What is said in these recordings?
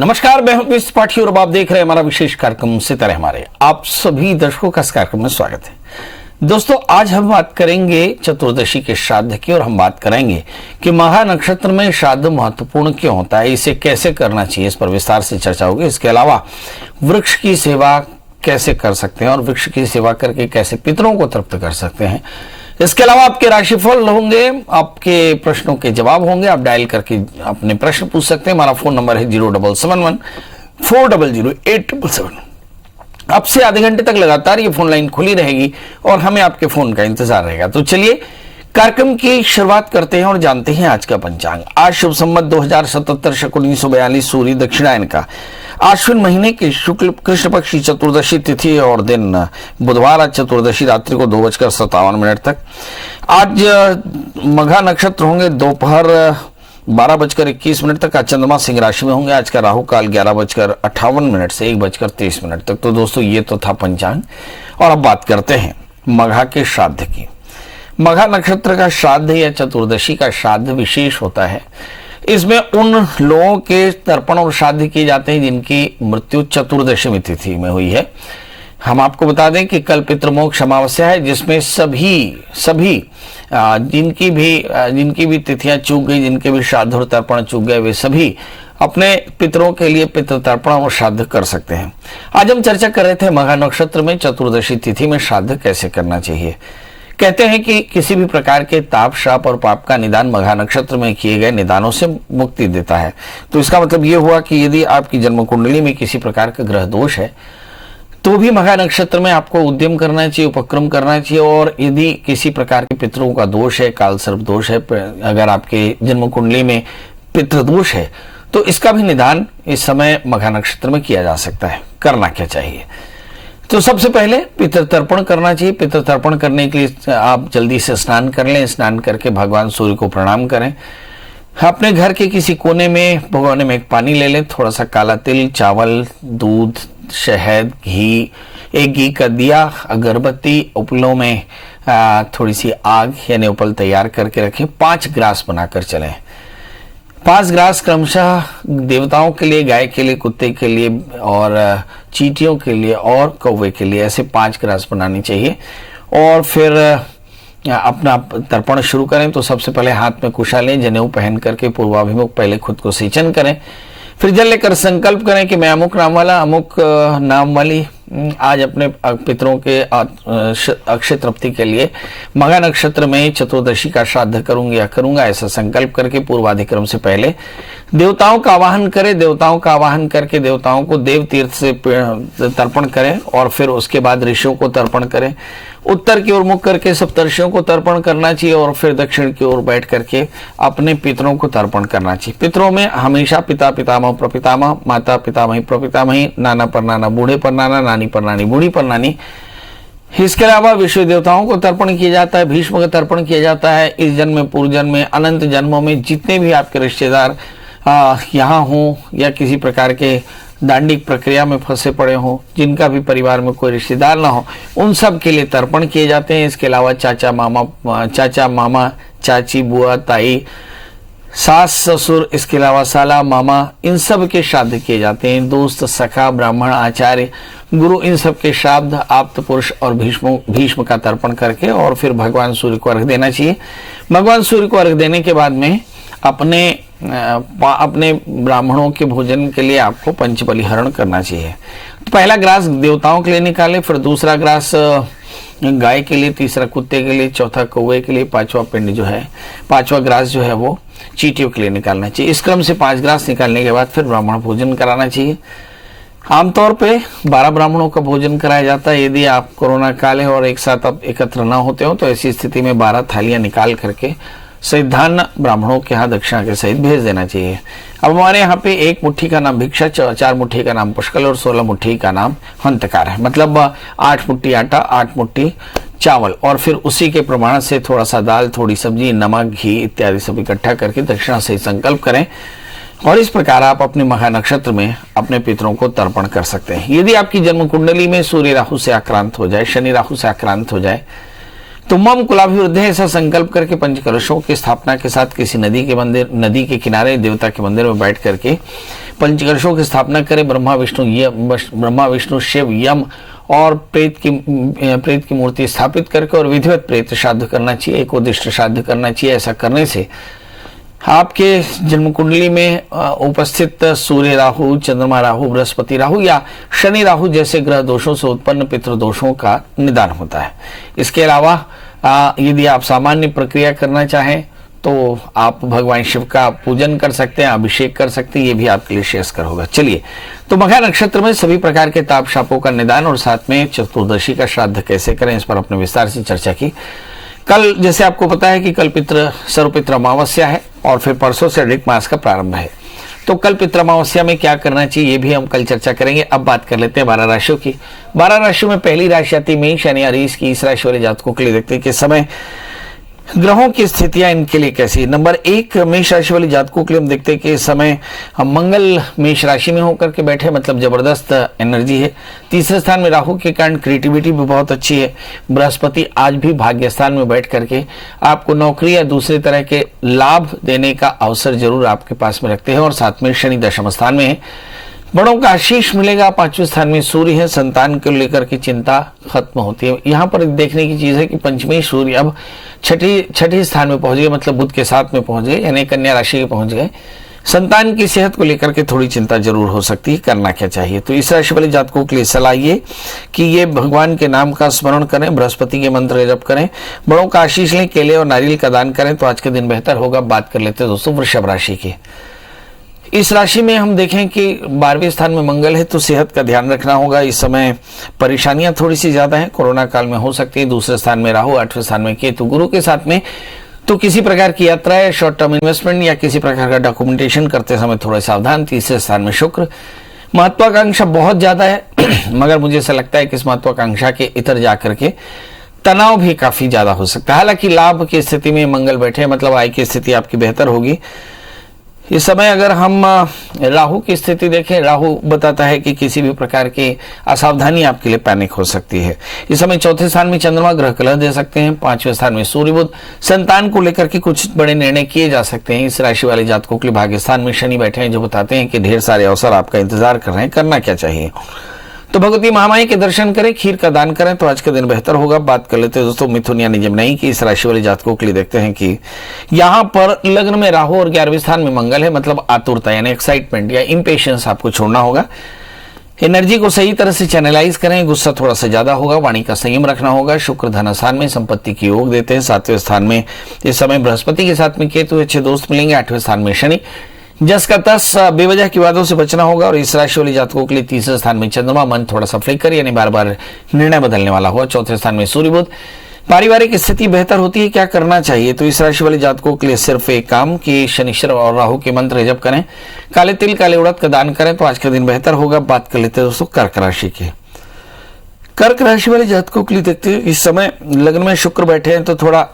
नमस्कार, मैं हूं कृष्ण पाठी और अब आप देख रहे हैं हमारा विशेष कार्यक्रम सितारे हमारे। आप सभी दर्शकों का इस कार्यक्रम में स्वागत है। दोस्तों, आज हम बात करेंगे चतुर्दशी के श्राद्ध की और हम बात करेंगे कि महा नक्षत्र में श्राद्ध महत्वपूर्ण क्यों होता है, इसे कैसे करना चाहिए, इस पर विस्तार से चर्चा होगी। इसके अलावा वृक्ष की सेवा कैसे कर सकते हैं और वृक्ष की सेवा करके कैसे पितरों को तृप्त कर सकते हैं। इसके अलावा आपके राशिफल होंगे, आपके प्रश्नों के जवाब होंगे। आप डायल करके अपने प्रश्न पूछ सकते हैं। हमारा फोन नंबर है 0771 400 877। अब से आधे घंटे तक लगातार ये फोन लाइन खुली रहेगी और हमें आपके फोन का इंतजार रहेगा। तो चलिए कार्यक्रम की शुरुआत करते हैं और जानते हैं आज का पंचांग। आज शुभ संवत 2077 शक 1942 सूर्य दक्षिणायन का आश्विन महीने की शुक्ल कृष्ण पक्ष की चतुर्दशी तिथि और दिन बुधवार। आज चतुर्दशी रात्रि को 2:57 तक। आज मघा नक्षत्र होंगे दोपहर 12:21 तक। आज चंद्रमा सिंह राशि में होंगे। आज का राहु काल 11:58 से 1:30 तक। तो दोस्तों, ये तो था पंचांग और अब बात करते हैं मघा के श्राद्ध की। मघा नक्षत्र का श्राद्ध या चतुर्दशी का श्राद्ध विशेष होता है। इसमें उन लोगों के तर्पण और श्राद्ध किए जाते हैं जिनकी मृत्यु चतुर्दशमी तिथि में हुई है। हम आपको बता दें कि कल पितृमोक्ष अमावस्या है, जिसमें सभी जिनकी भी तिथियां चूक गई, जिनके भी श्राद्ध और तर्पण चूक गए, वे सभी अपने पितरों के लिए पितृ तर्पण और श्राद्ध कर सकते हैं। आज हम चर्चा कर रहे थे मघा नक्षत्र में चतुर्दशी तिथि में श्राद्ध कैसे करना चाहिए। कहते हैं कि किसी भी प्रकार के ताप, श्राप और पाप का निदान मघा नक्षत्र में किए गए निदानों से मुक्ति देता है। तो इसका मतलब यह हुआ कि यदि आपकी जन्म कुंडली में किसी प्रकार का ग्रह दोष है तो भी मघा नक्षत्र में आपको उद्यम करना चाहिए, उपक्रम करना चाहिए। और यदि किसी प्रकार के पितरों का दोष है, काल सर्प दोष है, अगर आपके जन्म कुंडली में पितृदोष है तो इसका भी निदान इस समय मघा नक्षत्र में किया जा सकता है। करना क्या चाहिए? तो सबसे पहले पितृ तर्पण करना चाहिए। पितृ तर्पण करने के लिए आप जल्दी से स्नान कर लें। स्नान करके भगवान सूर्य को प्रणाम करें। अपने घर के किसी कोने में भगोने में एक पानी ले लें। थोड़ा सा काला तिल, चावल, दूध, शहद, घी, एक घी का दिया, अगरबत्ती, उपलों में थोड़ी सी आग यानी उपल तैयार करके रखें। 5 ग्रास बनाकर चलें। 5 ग्रास क्रमशः देवताओं के लिए, गाय के लिए, कुत्ते के लिए और चींटियों के लिए और कौवे के लिए, ऐसे 5 ग्रास बनानी चाहिए। और फिर अपना तर्पण शुरू करें। तो सबसे पहले हाथ में कुशा लें, जनेऊ पहन करके पूर्वाभिमुख पहले खुद को सिंचन करें। फिर जल लेकर संकल्प करें कि मैं अमुक नाम वाला, अमुक नाम वाली आज अपने पितरों के अक्षय तृप्ति के लिए मघा नक्षत्र में चतुर्दशी का श्राद्ध करूंगा। ऐसा संकल्प करके पूर्वाधिक्रम से पहले देवताओं का आवाहन करें। देवताओं का आवाहन करके देवताओं को देव तीर्थ से तर्पण करें और फिर उसके बाद ऋषियों को तर्पण करें। उत्तर की ओर मुख करके सप्तर्षियों को तर्पण करना चाहिए और फिर दक्षिण की ओर बैठ करके अपने पितरों को तर्पण करना चाहिए। पितरों में हमेशा पिता पितामह प्रपितामह, माता पितामही प्रपितामही, नाना पर नाना, बूढ़े पर नाना, नानी पर नानी, बूढ़ी पर नानी। इसके अलावा विश्व देवताओं को तर्पण किया जाता है, भीष्म का तर्पण किया जाता है। इस जन्म में, पूर्व जन्म में, अनंत जन्मों में जितने भी आपके रिश्तेदार यहाँ हों या किसी प्रकार के दांडिक प्रक्रिया में फंसे पड़े हों, जिनका भी परिवार में कोई रिश्तेदार ना हो, उन सब के लिए तर्पण किए जाते हैं। इसके अलावा चाचा मामा, चाची, बुआ, ताई, सास, ससुर, इसके अलावा साला, मामा, इन सब के श्राद्ध किए जाते हैं। दोस्त, सखा, ब्राह्मण, आचार्य, गुरु, इन सब के श्राद्ध आप्त पुरुष और भीष्म का तर्पण करके और फिर भगवान सूर्य को अर्घ देना चाहिए। भगवान सूर्य को अर्घ देने के बाद में अपने ब्राह्मणों के भोजन के लिए आपको पंचबलिहरण करना चाहिए। तो पहला ग्रास देवताओं के लिए निकालें, फिर दूसरा ग्रास गाय के लिए, तीसरा कुत्ते के लिए, चौथा कौवे के लिए, पांचवा ग्रास जो है वो चींटियों के लिए निकालना चाहिए। इस क्रम से 5 ग्रास निकालने के बाद फिर ब्राह्मण भोजन कराना चाहिए। आमतौर पे 12 ब्राह्मणों का भोजन कराया जाता है। यदि आप कोरोना काल है और एक साथ आप एकत्र न होते हो तो ऐसी स्थिति में 12 थालियां निकाल करके सिद्धान्न ब्राह्मणों के यहाँ दक्षिणा के सहित भेज देना चाहिए। अब हमारे यहाँ पे 1 मुट्ठी का नाम भिक्षा, 4 मुट्ठी का नाम पुष्कल और 16 मुट्ठी का नाम हंतकार है। मतलब 8 मुट्ठी आटा, 8 मुट्ठी चावल और फिर उसी के प्रमाण से थोड़ा सा दाल, थोड़ी सब्जी, नमक, घी इत्यादि सब इकट्ठा करके दक्षिणा से संकल्प करें। और इस प्रकार आप अपने मघा नक्षत्र में अपने पितरों को तर्पण कर सकते हैं। यदि आपकी जन्म कुंडली में सूर्य राहु से आक्रांत हो जाए, शनि राहु से आक्रांत हो जाए तो मम कुलाभिवृद्धि ऐसा संकल्प करके पंचकलशों की स्थापना के साथ किसी नदी के किनारे देवता के मंदिर में बैठ करके पंचकलशों की स्थापना करें। ब्रह्मा विष्णु शिव यम और प्रेत की मूर्ति स्थापित करके और विधिवत प्रेत श्राद्ध करना चाहिए, एकोदिष्ट श्राद्ध करना चाहिए। ऐसा करने से आपके जन्म कुंडली में उपस्थित सूर्य राहु, चंद्रमा राहु, बृहस्पति राहु या शनि राहु जैसे ग्रह दोषों से उत्पन्न पितृदोषों का निदान होता है। इसके अलावा यदि आप सामान्य प्रक्रिया करना चाहें तो आप भगवान शिव का पूजन कर सकते हैं, अभिषेक कर सकते हैं, ये भी आपके लिए श्रेयस्कर होगा। चलिए, तो मघा नक्षत्र में सभी प्रकार के ताप शापों का निदान और साथ में चतुर्दशी का श्राद्ध कैसे करें, इस पर अपने विस्तार से चर्चा की। कल जैसे आपको पता है कि कल सर्वपित्र अमावस्या है और फिर परसों से अधिक मास का प्रारंभ है। तो कल पितृ अमावस्या में क्या करना चाहिए ये भी हम कल चर्चा करेंगे। अब बात कर लेते हैं 12 राशियों की। 12 राशियों में पहली राशि आती है मेष यानी अरीस की। इस राशि वाले जातकों के लिए देखते हैं कि समय ग्रहों की स्थितियां इनके लिए कैसी है। नंबर 1 मेष राशि वाले जातकों के लिए हम देखते हैं कि इस समय हम मंगल मेष राशि में होकर के बैठे, मतलब जबरदस्त एनर्जी है। तीसरे स्थान में राहु के कारण क्रिएटिविटी भी बहुत अच्छी है। बृहस्पति आज भी भाग्य स्थान में बैठ करके आपको नौकरी या दूसरे तरह के लाभ देने का अवसर जरूर आपके पास में रखते हैं। और साथ में शनि दशम स्थान में है, बड़ों का आशीष मिलेगा। 5वें स्थान में सूर्य है, संतान को लेकर के चिंता खत्म होती है। यहाँ पर देखने की चीज है कि पंचमी सूर्य अब छठी स्थान में पहुंच गए, मतलब बुध के साथ में पहुंच गए, यानी कन्या राशि के पहुंच गए। संतान की सेहत को लेकर के थोड़ी चिंता जरूर हो सकती है, करना क्या चाहिए। तो इस राशि वाले जातकों के लिए सलाह ये कि ये भगवान के नाम का स्मरण करें, बृहस्पति के मंत्र जप करें, बड़ों का आशीष लें, केले और नारियल का दान करें तो आज के दिन बेहतर होगा। बात कर लेते हैं दोस्तों वृषभ राशि की। इस राशि में हम देखें कि 12वें स्थान में मंगल है, तो सेहत का ध्यान रखना होगा। इस समय परेशानियां थोड़ी सी ज्यादा हैं, कोरोना काल में हो सकती है। दूसरे स्थान में राहु, 8वें स्थान में केतु, गुरु के साथ में, तो किसी प्रकार की यात्रा है, शॉर्ट टर्म इन्वेस्टमेंट या किसी प्रकार का डॉक्यूमेंटेशन करते समय थोड़ा सावधान। तीसरे स्थान में शुक्र, महत्वाकांक्षा बहुत ज्यादा है मगर मुझे ऐसा लगता है कि इस महत्वाकांक्षा के इतर जाकर के तनाव भी काफी ज्यादा हो सकता है। हालांकि लाभ की स्थिति में मंगल बैठे, मतलब आय की स्थिति आपकी बेहतर होगी। इस समय अगर हम राहु की स्थिति देखें, राहु बताता है कि किसी भी प्रकार की असावधानी आपके लिए पैनिक हो सकती है। इस समय 4थे स्थान में चंद्रमा ग्रह कलह दे सकते हैं। 5वें स्थान में सूर्य बुध, संतान को लेकर के कुछ बड़े निर्णय किए जा सकते हैं। इस राशि वाले जातकों के लिए भाग्य स्थान में शनि बैठे हैं, जो बताते हैं कि ढेर सारे अवसर आपका इंतजार कर रहे हैं, करना क्या चाहिए। तो भगवती महामाई के दर्शन करें, खीर का दान करें तो आज का दिन बेहतर होगा। बात कर लेते हैं दोस्तों मिथुन यानी जमनाई की। इस राशि वाले जातकों के लिए देखते हैं कि यहाँ पर लग्न में राहु और 11वें स्थान में मंगल है, मतलब आतुरता यानी एक्साइटमेंट या इंपेशंस आपको छोड़ना होगा। एनर्जी को सही तरह से चैनलाइज करें, गुस्सा थोड़ा सा ज्यादा होगा, वाणी का संयम रखना होगा। शुक्र धन स्थान में संपत्ति की योग देते हैं। 7वें स्थान में इस समय बृहस्पति के साथ में केतु, अच्छे दोस्त मिलेंगे। 8वें स्थान में शनि, जस का तस, बेवजह की बातों से बचना होगा। और इस राशि वाले जातकों के लिए 3रे स्थान में चंद्रमा, मन थोड़ा सा फ्लिकर यानी बार बार निर्णय बदलने वाला हुआ। 4थे स्थान में सूर्य बुध, पारिवारिक स्थिति बेहतर होती है, क्या करना चाहिए। तो इस राशि वाले जातकों के लिए सिर्फ एक काम कि शनिश्चर और राहु के मंत्र जप करें, काले तिल काले उड़द का दान करें तो आज का दिन बेहतर होगा। बात कर लेते हैं दोस्तों कर्क राशि की। कर्क राशि वाले जातकों के लिए देखते हैं इस समय लग्न में शुक्र बैठे हैं, तो थोड़ा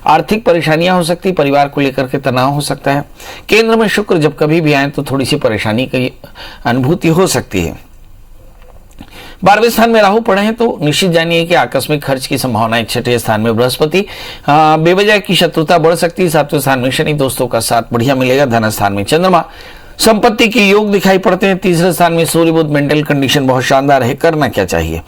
आर्थिक परेशानियां हो सकती है, परिवार को लेकर के तनाव हो सकता है। केंद्र में शुक्र जब कभी भी आए तो थोड़ी सी परेशानी की अनुभूति हो सकती है। 12वें स्थान में राहु पड़े हैं तो निश्चित जानिए कि आकस्मिक खर्च की संभावना है। 6ठे स्थान में बृहस्पति, बेवजह की शत्रुता बढ़ सकती है। 7वें स्थान में शनि, दोस्तों का साथ बढ़िया मिलेगा। धन स्थान में चंद्रमा, संपत्ति के योग दिखाई पड़ते हैं। 3रे स्थान में सूर्य बुध, मेंटल कंडीशन बहुत शानदार है, करना क्या चाहिए।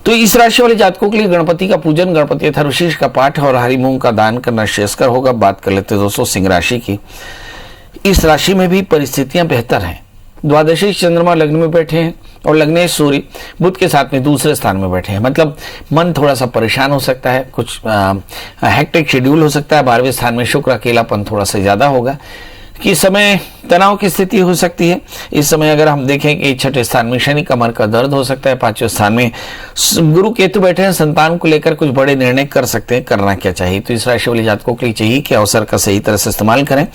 तो इस राशि वाले जातकों के लिए गणपति का पूजन, गणपति अथर्वशीष का पाठ और हरी मूंग का दान करना श्रेयस्कर होगा। बात कर लेते हैं दोस्तों सिंह राशि की। इस राशि में भी परिस्थितियां बेहतर हैं। द्वादशी चंद्रमा लग्न में बैठे हैं और लग्नेश सूर्य बुध के साथ में 2रे स्थान में बैठे हैं, मतलब मन थोड़ा सा परेशान हो सकता है, कुछ हेक्टिक शेड्यूल हो सकता है। 12वें स्थान में शुक्र, अकेलापन थोड़ा सा ज्यादा होगा कि समय तनाव की स्थिति हो सकती है। इस समय अगर हम देखें कि 6ठे स्थान में शनि, कमर का दर्द हो सकता है। 5वें स्थान में गुरु केतु बैठे हैं, संतान को लेकर कुछ बड़े निर्णय कर सकते हैं, करना क्या चाहिए। तो इस राशि वाले जातकों के लिए चाहिए कि अवसर का सही तरह से इस्तेमाल करें।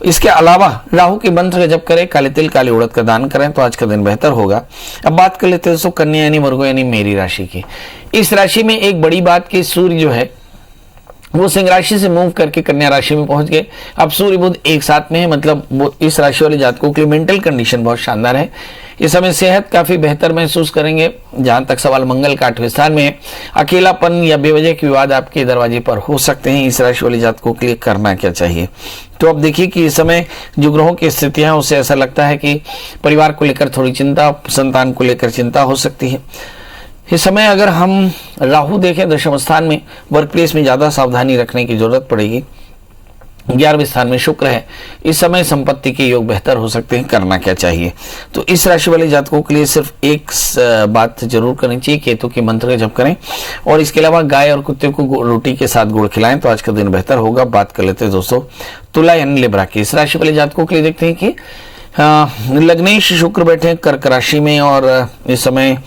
इसके अलावा राहु के मंत्र का जप करें, काले तिल काले उड़द का दान करें तो आज का दिन बेहतर होगा। अब बात कर लेते हैं दोस्तों कन्या यानी वर्गो यानी मेरी राशि की। इस राशि में एक बड़ी बात कि सूर्य जो है वो सिंह राशि से मूव करके कन्या राशि में पहुंच गए। अब सूर्य बुध एक साथ में है, मतलब वो इस राशि वाले जातकों के लिए मेंटल कंडीशन बहुत शानदार है। इस समय सेहत काफी बेहतर महसूस करेंगे। जहां तक सवाल मंगल का 8वें स्थान में है, अकेलापन या बेवजह के विवाद आपके दरवाजे पर हो सकते हैं। इस राशि वाले जातकों के लिए करना क्या चाहिए, तो अब देखिए कि इस समय जो ग्रहों की स्थितियां, उससे ऐसा लगता है कि परिवार को लेकर थोड़ी चिंता, संतान को लेकर चिंता हो सकती है। इस समय अगर हम राहु देखें दशम स्थान में, वर्क प्लेस में ज्यादा सावधानी रखने की जरूरत पड़ेगी। 11वें स्थान में शुक्र है। इस समय संपत्ति के योग बेहतर हो सकते हैं। करना क्या चाहिए, तो इस राशि वाले जातकों के लिए सिर्फ एक बात जरूर करनी चाहिए, केतु के मंत्र का जप करें और इसके अलावा गाय और कुत्ते को रोटी के साथ गुड़ खिलाएं तो आज का दिन बेहतर होगा। बात कर लेते हैं दोस्तों तुला यानी लिब्रा की। इस राशि वाले जातकों के लिए देखते हैं कि लग्नेश शुक्र बैठे कर्क राशि में और इस समय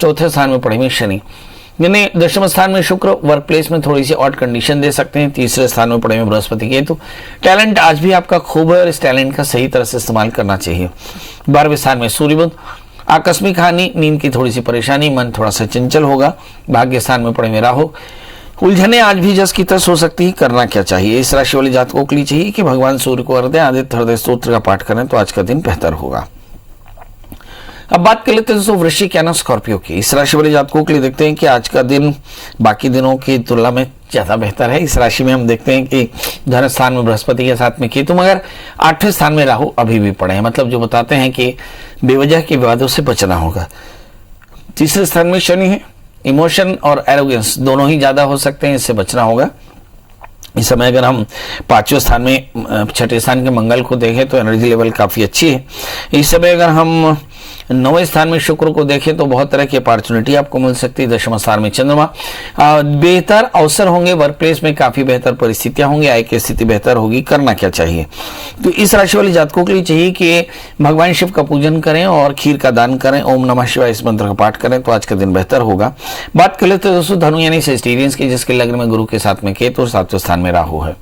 चौथे स्थान में पड़े हुए शनि, यानी दशम स्थान में शुक्र वर्क प्लेस में थोड़ी सी ऑड कंडीशन दे सकते हैं। तीसरे स्थान में पड़े हुए बृहस्पति केतु, टैलेंट आज भी आपका खूब है और इस टैलेंट का सही तरह से इस्तेमाल करना चाहिए। 12वें स्थान में सूर्य बुध, आकस्मिक हानि, नींद की थोड़ी सी परेशानी, मन थोड़ा सा चंचल होगा। भाग्य स्थान में पड़े हुए राहु, उलझने आज भी जस की तस हो सकती है। करना क्या चाहिए, इस राशि वाले जातकों के लिए चाहिए कि भगवान सूर्य को अर्घ्य आदित्य हृदय स्तोत्र का पाठ करें तो आज का दिन बेहतर होगा। अब बात कर लेते हैं दोस्तों वृश्चिक यानी स्कॉर्पियो की। इस राशि वाले जातकों के लिए देखते हैं कि आज का दिन बाकी दिनों की तुलना में ज्यादा बेहतर है। इस राशि में हम देखते हैं कि धन स्थान में बृहस्पति के साथ में केतु, मगर 8वें स्थान में राहु अभी भी पड़े हैं, मतलब जो बताते हैं कि बेवजह के विवादों से बचना होगा। तीसरे स्थान में शनि है, इमोशन और एरोगेंस दोनों ही ज्यादा हो सकते हैं, इससे बचना होगा। इस समय अगर हम 5वें स्थान में 6ठे स्थान के मंगल को देखें तो एनर्जी लेवल काफी अच्छी है। इस समय अगर हम 9वें स्थान में शुक्र को देखें तो बहुत तरह की अपॉर्चुनिटी आपको मिल सकती है। 10वें स्थान में चंद्रमा, बेहतर अवसर होंगे, वर्क प्लेस में काफी बेहतर परिस्थितियां होंगी, आय की स्थिति बेहतर होगी। करना क्या चाहिए, तो इस राशि वाले जातकों के लिए चाहिए कि भगवान शिव का पूजन करें और खीर का दान करें, ओम नमः शिवाय इस मंत्र का पाठ करें तो आज का दिन बेहतर होगा। बात कर लेते हैं दोस्तों धनु यानी सेजिटेरियंस की, जिसके लग्न में गुरु के साथ में केतु और 7वें स्थान में राहु है।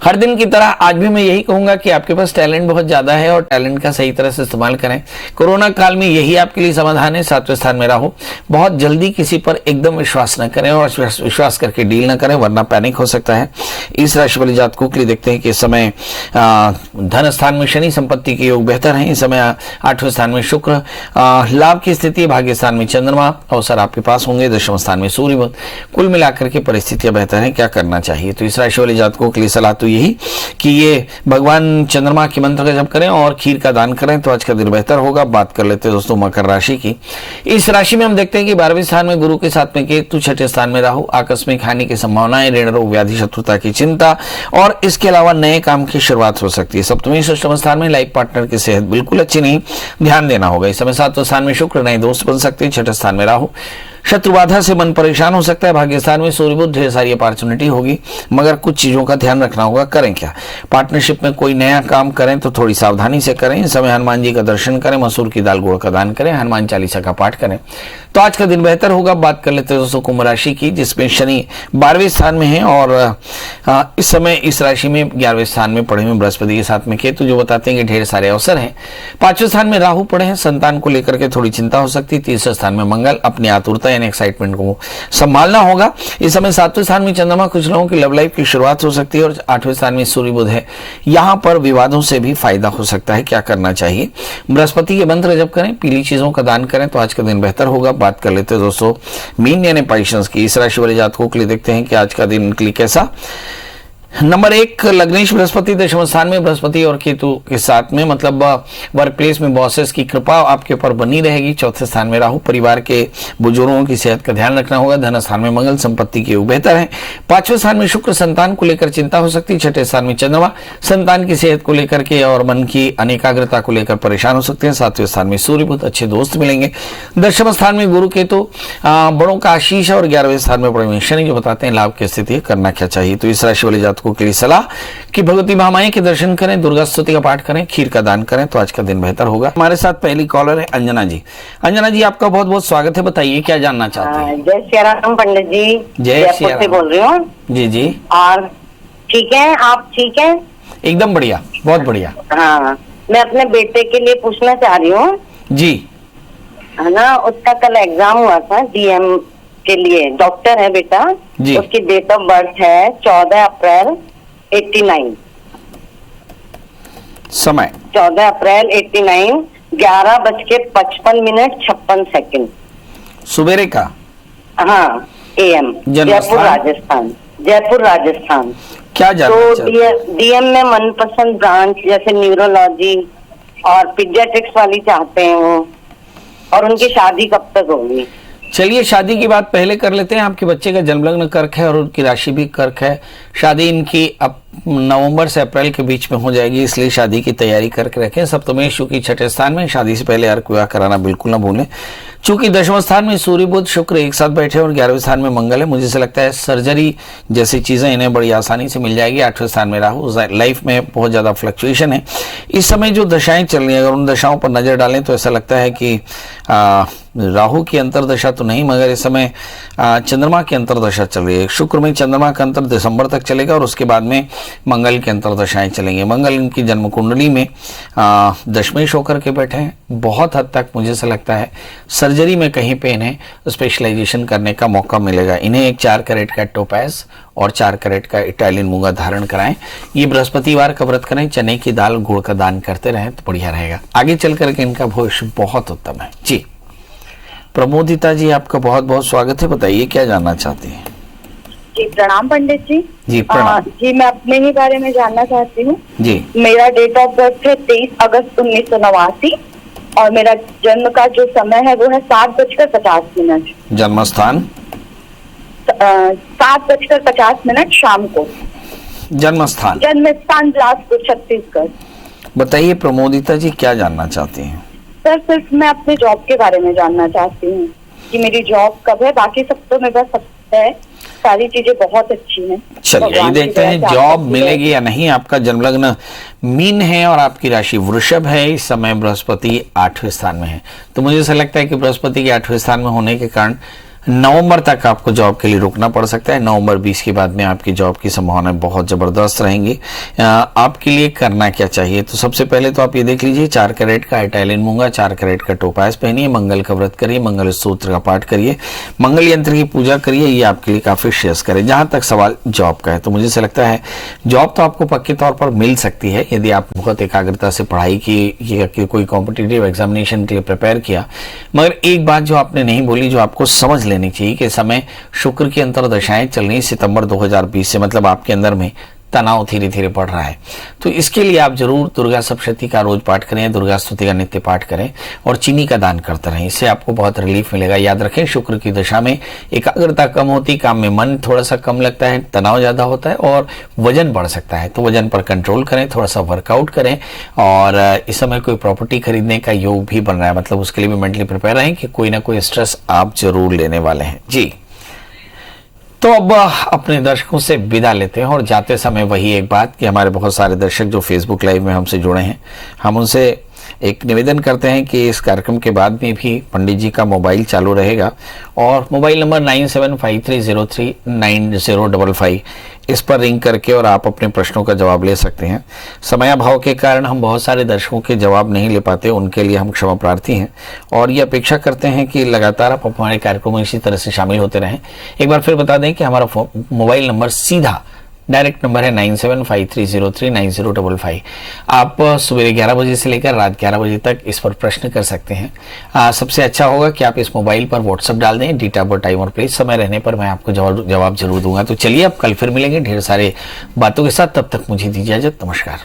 हर दिन की तरह आज भी मैं यही कहूंगा कि आपके पास टैलेंट बहुत ज्यादा है और टैलेंट का सही तरह से इस्तेमाल करें। कोरोना काल में यही आपके लिए समाधान है। 7वें स्थान में राहु, बहुत जल्दी किसी पर एकदम विश्वास न करें और विश्वास करके डील न करें वरना पैनिक हो सकता है। इस राशि वाले जातकों के लिए देखते हैं कि इस समय धन स्थान में शनि, संपत्ति के योग बेहतर हैं। इस समय 8वें स्थान में शुक्र, लाभ की स्थिति, भाग्य स्थान में चंद्रमा, अवसर आपके पास होंगे। 10वें स्थान में सूर्य बुध, कुल मिलाकर के परिस्थितियां बेहतर हैं। क्या करना चाहिए, तो इस राशि वाले जातकों के लिए सलाह तो यही कि ये भगवान चंद्रमा के मंत्र का जप करें और खीर का दान करें तो आज का दिन बेहतर होगा। बात कर लेते हैं दोस्तों मकर राशि की। इस राशि में हम देखते हैं कि 12वें स्थान में गुरु के साथ में केतु, 6ठे स्थान में राहु, आकस्मिक हानि की संभावनाएं, ऋण रोग व्याधि शत्रुता की चिंता और इसके अलावा नए काम की शुरुआत हो सकती है। सप्तमी अष्टम स्थान में लाइफ पार्टनर की सेहत बिल्कुल अच्छी नहीं, ध्यान देना होगा। इस समय 7वें स्थान में शुक्र, नए दोस्त बन सकते हैं। 6ठे स्थान में राहु, शत्रु बाधा से मन परेशान हो सकता है। भाग्य स्थान में सूर्य बुध, ढेर सारी अपॉर्चुनिटी होगी मगर कुछ चीजों का ध्यान रखना होगा। करें क्या, पार्टनरशिप में कोई नया काम करें तो थोड़ी सावधानी से करें। इस समय हनुमान जी का दर्शन करें, मसूर की दाल गुड़ का दान करें, हनुमान चालीसा का पाठ करें तो आज का दिन बेहतर होगा। बात कर लेते हैं दोस्तों कुंभ राशि की, जिसमें शनि 12वें स्थान में है और इस समय इस राशि में 11वें स्थान में पड़े हुए बृहस्पति के साथ में केतु, जो बताते हैं कि ढेर सारे अवसर हैं। 5वें स्थान में राहु पड़े हैं, संतान को लेकर के थोड़ी चिंता हो सकती है। 3रे स्थान में मंगल, अपनी आतुरता यानी एक्साइटमेंट को संभालना होगा। इस समय 7वें स्थान में चंद्रमा, कुछ लोगों की लव लाइफ की शुरुआत हो सकती है और 8वें स्थान में सूर्य बुध है, यहां पर विवादों से भी फायदा हो सकता है। क्या करना चाहिए, बृहस्पति के मंत्र जप करें, पीली चीजों का दान करें तो आज का दिन बेहतर होगा। बात कर लेते हैं दोस्तों मीन यानी पाइशंस की। इस राशि वाले जातकों के लिए देखते हैं कि आज का दिन उनके लिए कैसा। नंबर 1 लग्नेश बृहस्पति, 10वें स्थान में बृहस्पति और केतु के साथ में, मतलब वर्क प्लेस में बॉसेस की कृपा आपके ऊपर बनी रहेगी। 4थे स्थान में राहु, परिवार के बुजुर्गों की सेहत का ध्यान रखना होगा। धन स्थान में मंगल, संपत्ति के योग बेहतर है। 5वें स्थान में शुक्र, संतान को लेकर चिंता हो सकती है। 6ठे स्थान में चंद्रमा, संतान की सेहत को लेकर के और मन की अनेकाग्रता को लेकर परेशान हो सकते हैं। 7वें स्थान में सूर्य बुध, अच्छे दोस्त मिलेंगे। 10वें स्थान में गुरु केतु, बड़ों का आशीष और 11वें स्थान में पड़े हुए शनि, जो बताते हैं लाभ की स्थिति। करना क्या चाहिए, तो इस राशि वाले जातकों के लिए सलाह कि भगवती महामाई के दर्शन करें, दुर्गा स्तुति का पाठ करें, खीर का दान करें तो आज का दिन बेहतर होगा। हमारे साथ पहली कॉलर है अंजना जी। अंजना जी, आपका बहुत बहुत स्वागत है, बताइए क्या जानना चाहते हैं। जय श्री राम पंडित जी, जय श्री राम बोल रही हूँ। जी जी, और ठीक है, आप ठीक है? एकदम बढ़िया, बहुत बढ़िया। हाँ, मैं अपने बेटे के लिए पूछना चाह रही हूँ जी, है ना। उसका कल एग्जाम हुआ था, DM के लिए डॉक्टर है बेटा, जी। उसकी डेट ऑफ बर्थ है 14 अप्रैल 89। समय 14 अप्रैल 89, 11:55 56 सेकंड। सुबेरे का। हाँ, AM, जन्म जयपुर स्थान? राजस्थान। जयपुर राजस्थान। क्या जानना तो चाहते? डीएम में मनपसंद ब्रांच जैसे न्यूरोलॉजी और पीडियाट्रिक्स वाली चाहते हैं वो, और उनकी शादी कब तक होगी? चलिए शादी की बात पहले कर लेते हैं। आपके बच्चे का जन्मलग्न कर्क है और उनकी राशि भी कर्क है। शादी इनकी अब नवंबर से अप्रैल के बीच में हो जाएगी, इसलिए शादी की तैयारी करके रखें। सप्तमेश के छठे स्थान में, शादी से पहले अर्क विवाह कराना बिल्कुल ना भूलें। चूंकि दशम स्थान में सूर्य बुध शुक्र एक साथ बैठे और 11वें स्थान में मंगल है, मुझे से लगता है सर्जरी जैसी चीजें इन्हें बड़ी आसानी से मिल जाएगी। 8वें स्थान में राहु, लाइफ में बहुत ज्यादा फ्लक्चुएशन है इस समय। जो दशाएं चल रही हैं, अगर उन दशाओं पर नजर डालें तो ऐसा लगता है कि राहु की अंतरदशा तो नहीं, मगर इस समय चंद्रमा की अंतरदशा चल रही है। शुक्र में चंद्रमा का अंतर दिसंबर तक चलेगा और उसके बाद में मंगल की अंतरदशाएं चलेंगे। मंगल इनकी जन्म कुंडली में दशमेश होकर के बैठे हैं। बहुत हद तक मुझे ऐसा लगता है सर्जरी में कहीं पे इन्हें स्पेशलाइजेशन करने का मौका मिलेगा। इन्हें एक 4 कैरेट का टोपैज और 4 कैरेट का इटालियन मूंगा धारण कराएं। ये बृहस्पतिवार का व्रत करें, चने की दाल गुड़ का दान करते रहें तो बढ़िया रहेगा। आगे चल करके इनका भविष्य बहुत उत्तम है। जी प्रमोदिता जी, आपका बहुत बहुत स्वागत है। बताइए क्या जानना चाहती हैं? जी प्रणाम पंडित जी। जी प्रणाम। जी मैं अपने ही बारे में जानना चाहती हूँ। जी मेरा डेट ऑफ बर्थ है 23 अगस्त 1989 और मेरा जन्म का जो समय है वो है 7:50। जन्म स्थान? 7:50 शाम को। जन्म स्थान? जन्म स्थान बिलासपुर छत्तीसगढ़। बताइए प्रमोदिता जी क्या जानना चाहती हैं? सर सिर्फ मैं अपने जॉब के बारे में जानना चाहती हूँ कि मेरी जॉब कब है। बाकी सब तो मेरा सब है, सारी चीजें बहुत अच्छी हैं। चलिए यही देखते हैं जॉब मिलेगी या नहीं। आपका जन्मलग्न मीन है और आपकी राशि वृषभ है। इस समय बृहस्पति 8वें स्थान में है, तो मुझे ऐसा लगता है कि बृहस्पति के 8वें स्थान में होने के कारण नवंबर तक आपको जॉब के लिए रुकना पड़ सकता है। नवंबर 20 के बाद में आपकी जॉब की संभावनाएं बहुत जबरदस्त रहेंगी। आपके लिए करना क्या चाहिए, तो सबसे पहले तो आप ये देख लीजिए 4 कैरेट का इटालियन मूंगा, 4 कैरेट का टोपाज पहनिए, मंगल का व्रत करिए, मंगल सूत्र का पाठ करिए, मंगल यंत्र की पूजा करिए। ये आपके लिए काफी श्रेयस करे। जहां तक सवाल जॉब का है, तो मुझे से लगता है जॉब तो आपको पक्के तौर पर मिल सकती है यदि आप बहुत एकाग्रता से पढ़ाई की, कोई कॉम्पिटिटिव एग्जामिनेशन के लिए प्रिपेयर किया। मगर एक बात जो आपने नहीं बोली, जो आपको समझ लेनी चाहिए कि समय शुक्र की अंतरदशाएं चल रही सितंबर 2020 से, मतलब आपके अंदर में तनाव धीरे धीरे बढ़ रहा है। तो इसके लिए आप जरूर दुर्गा सप्तशती का रोज पाठ करें, दुर्गा स्तुति का नित्य पाठ करें और चीनी का दान करते रहें। इससे आपको बहुत रिलीफ मिलेगा। याद रखें शुक्र की दशा में एकाग्रता कम होती, काम में मन थोड़ा सा कम लगता है, तनाव ज्यादा होता है और वजन बढ़ सकता है। तो वजन पर कंट्रोल करें, थोड़ा सा वर्कआउट करें। और इस समय कोई प्रॉपर्टी खरीदने का योग भी बन रहा है, मतलब उसके लिए भी मेंटली प्रिपेयर रहें कि कोई ना कोई स्ट्रेस आप जरूर लेने वाले हैं। जी तो अब अपने दर्शकों से विदा लेते हैं और जाते समय वही एक बात कि हमारे बहुत सारे दर्शक जो फेसबुक लाइव में हमसे जुड़े हैं, हम उनसे एक निवेदन करते हैं कि इस कार्यक्रम के बाद में भी पंडित जी का मोबाइल चालू रहेगा और मोबाइल नंबर 9753039055 इस पर रिंग करके और आप अपने प्रश्नों का जवाब ले सकते हैं। समयाभाव के कारण हम बहुत सारे दर्शकों के जवाब नहीं ले पाते, उनके लिए हम क्षमा प्रार्थी हैं और ये अपेक्षा करते हैं कि लगातार आप हमारे कार्यक्रम में इसी तरह से शामिल होते रहें। एक बार फिर बता दें कि हमारा मोबाइल नंबर सीधा डायरेक्ट नंबर है 9753039055। आप सुबह 11 बजे से लेकर रात 11 बजे तक इस पर प्रश्न कर सकते हैं। सबसे अच्छा होगा कि आप इस मोबाइल पर व्हाट्सएप डाल दें, डेट ऑफ बर्थ, टाइम और प्लेस। समय रहने पर मैं आपको जवाब जरूर दूंगा। तो चलिए अब कल फिर मिलेंगे ढेर सारे बातों के साथ। तब तक मुझे दीजिए इजाजत। नमस्कार।